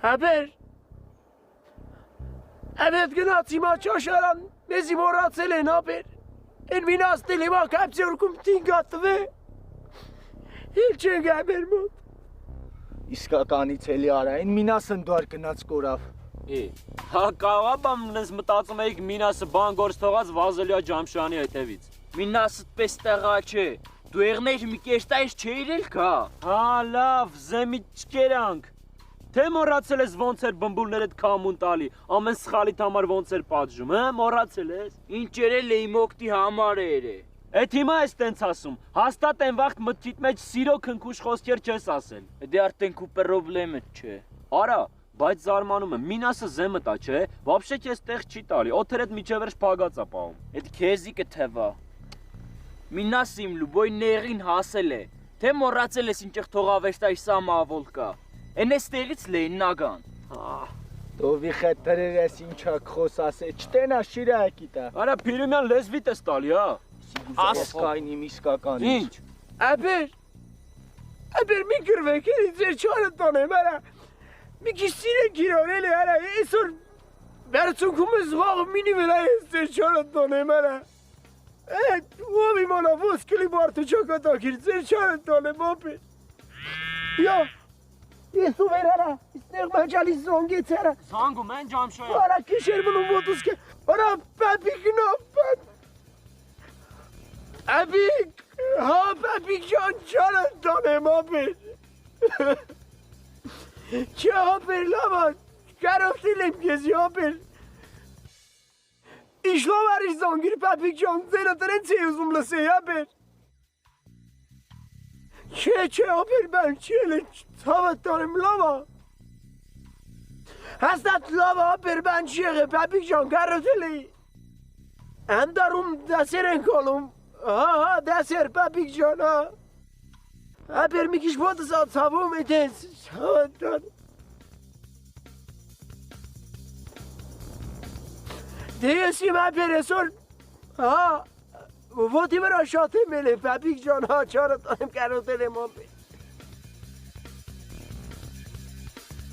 Haber. Evet gnați ma çaşaran bizim oratsele ne haber? En minas telema kapsyorkum tingatve. Hilçe gaber mot. Իսկականից էլի արա, այն մինասն դու ար գնաց կորավ։ Հա կաղաբամ նես մտածում էիք մինասը բան գործ թողած վազելու է Ջամշյանի հետևից։ Մինասը պես տեղա չէ։ Դու եղներ մի կեշտայից չէիր էլ կա։ Հա լավ, զեմիչկերանք։ Թե մոռացել ես ոնց էր բմբուլներդ քամուն տալի, ամեն սխալիդ համար ոնց էր պատժում, հա, մոռացել ես։ Ինչ երել է իմ օգտի համար էր։ Էդ հիմա ես տենց ասում, հաստատ են վաղտ մտքիդ մեջ սիրո քնքուշ խոսքեր չես ասել։ Դե արդեն քու պրոբլեմը չէ։ Արա, բայց զարմանում եմ, մինասը զեմը տա, չէ, վաբշե քեզ տեղ չի տալի, օթերդ միջևերջ փագած է պահում։ Էդ քեզի կթվա։ Մինասը իմ լուբոյ ներին հասել է։ Թե մոռացել ես ինչեղ թողավեշտայ սամավոլկա։ Են էստեղից լեին նագան։ Դովի խետրեր ես ինչա խոսաս է, չտենա շիրա եկիտա։ Արա Փիրումյան լեզվիտ ես տալի, հա։ Ասկային իմ իսկականից։ Ինչ։ Aber mi kırvek elize çare tane bana. Mi kişiyle giroreli ara esor. Berçun kumuz var mini vela ese çare tane bana. Evet, o bir mana vos kili bartu çok ata kirse çare tane mopi. Ya. Yesu verara. İster macali zon geçera. Զանգում են Ջամշոյա։ Ara kişer bunun motus ki. Ara papik no pap. Abik. Ha papik çare tane mopi. Ce haber lama? Karoftilem gezi haber. İşlo var izan girip papikcan zerataren seyuzum la sey haber. Ce haber ben çele tavattanım lama. Hastat lama haber ben çele papikcan karoftilem. Endarum deseren kolum. Ha deser papikcan ha. Haber mi kiş botu sat sabum etes. Tavattan. Değilsin haber sor. Ha. Вот и вращатый меле, папик Джон, ha çarıtanım karotele mobi.